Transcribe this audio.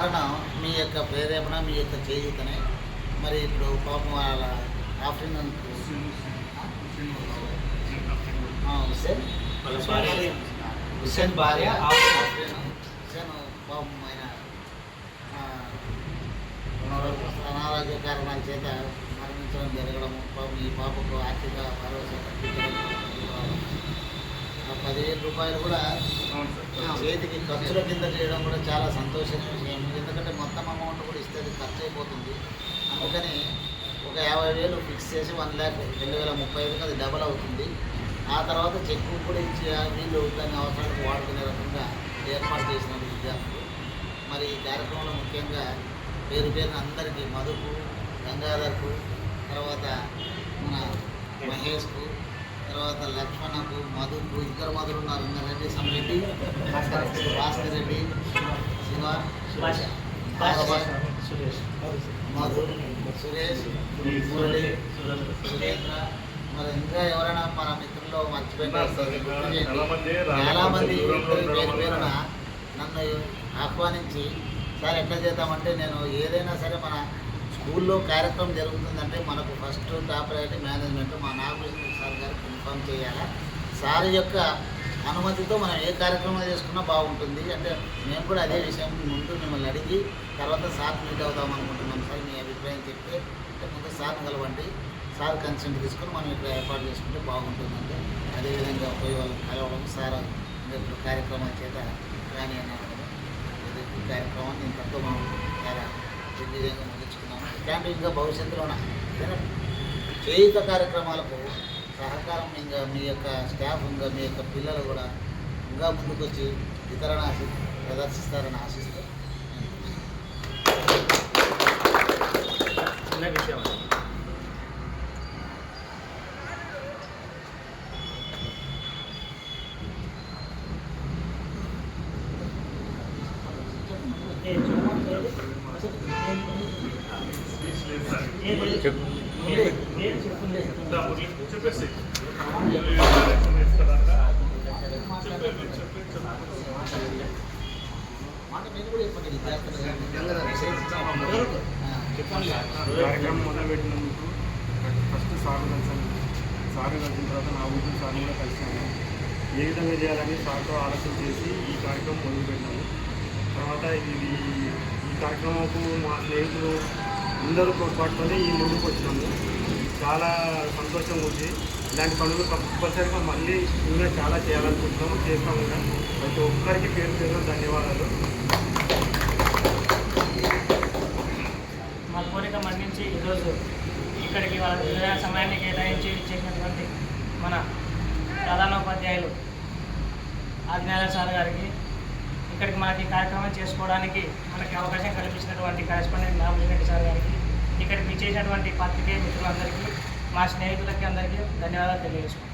కారణం మీ యొక్క ప్రేరేపణ, మీ యొక్క చేయూతనే. మరి ఇప్పుడు పాపం వాళ్ళ ఆఫ్రిన్ హుస్సేన్ భార్య ఆఫ్రిన్ హుస్సేన్ పాపం ఆయన అనారోగ్య కారణాల చేత మరణించడం జరగడం, పాపం ఈ పాపకు ఆర్థిక భరోసా కల్పించడం, 10,000 రూపాయలు కూడా చేతికి ఖర్చుల కింద చేయడం కూడా చాలా సంతోషమైన విషయం. ఎందుకంటే మొత్తం అమౌంట్ కూడా ఇస్తే అది ఖర్చు అయిపోతుంది. అందుకని ఒక 50,000 ఫిక్స్ చేసి 1,00,000 అది డబల్ అవుతుంది. ఆ తర్వాత చెక్ బుక్ కూడా ఇచ్చి వీళ్ళు దాన్ని అవసరానికి వాడుకునే రకంగా ఏర్పాటు చేసిన విద్యార్థులు. మరి ఈ కార్యక్రమంలో ముఖ్యంగా పేరున అందరికీ, మధుకు, గంగాధర్కు, తర్వాత మన మహేష్కు, తర్వాత లక్ష్మణకు, మధుకు, ఇద్దరు మధులు ఉన్నారు, రెడ్డి, సమరెడ్డి, భాస్కర్ రెడ్డి, శివ, మధు, సురేష్, మురళి, సురేంద్ర, మరి ఇంకా ఎవరైనా మన మిత్రుల్లో మర్చిపోయిన చాలామంది పేరున నన్ను ఆహ్వానించి, సార్ ఎట్లా చేద్దామంటే, నేను ఏదైనా సరే మన స్కూల్లో కార్యక్రమం జరుగుతుందంటే మనకు ఫస్ట్ టాప్ ప్రయారిటీ మేనేజ్మెంట్ మా నాగభూషణ సార్ గారికి ఇన్ఫార్మ్ చేయాలా. సార్ యొక్క అనుమతితో మనం ఏ కార్యక్రమం చేసుకున్నా బాగుంటుంది. అంటే మేము కూడా అదే విషయం ముందు మిమ్మల్ని అడిగి తర్వాత సార్ మీట్ అవుదాం అనుకుంటున్నాం. సార్ మీ అభిప్రాయం చెప్తే ముందు సార్ని కలవండి, సార్ కన్సెంట్ తీసుకొని మనం ఇక్కడ ఏర్పాటు చేసుకుంటే బాగుంటుందంటే అదేవిధంగా పోయి వాళ్ళని కలవడం, సార్ ఇప్పుడు కార్యక్రమాల చేత కానీ అన్నారు కదా, ఈ కార్యక్రమాన్ని ఇంతతో మనం చాలా దిగ్విజయంగా ముగించుకున్నాము. ఇట్లాంటి ఇంకా భవిష్యత్తులోన చేయుత కార్యక్రమాలకు సహకారం ఇంకా మీ యొక్క స్టాఫ్, ఇంకా మీ యొక్క పిల్లలు కూడా ఇంకా ముందుకొచ్చి వితరణ ప్రదర్శిస్తారని ఆశిస్తూ చిన్న విషయం కార్యక్రమం మొదలుపెట్టినందుకు ఫస్ట్ సార్ కలిసిన తర్వాత నా ఊరు సార్ని కూడా కలిసాను. ఏ విధంగా చేయాలని సార్తో ఆలోచన చేసి ఈ కార్యక్రమం మొదలుపెట్టినాము. తర్వాత ఈ కార్యక్రమంకు మా స్నేహితులు అందరూ తోడ్పాటుతోనే ఈ ముందుకు వచ్చినాము. చాలా సంతోషంగా ఉంది. ఇలాంటి పనులు కంపల్సరీగా మళ్ళీ ఇంకా చాలా చేయాలనుకుంటున్నాము, చేస్తాము కూడా. ప్రతి ఒక్కరికి పేరు ధన్యవాదాలు. మా కోరిక మన్నించి ఈరోజు ఇక్కడికి వాళ్ళ విలువైన సమయాన్ని కేటాయించి చేసినటువంటి మన ప్రధానోపాధ్యాయులు ఆజ్ఞాల సార్ గారికి, ఇక్కడికి మనకి కార్యక్రమం చేసుకోవడానికి మనకి అవకాశం కల్పించినటువంటి కరెస్పాండెంట్ నాగభూషణ సార్ గారికి, ఇక్కడికి ఇచ్చేసినటువంటి పాత్రికేయ మిత్రులందరికీ, మా స్నేహితులకి అందరికీ ధన్యవాదాలు తెలియజేసుకుంటాం.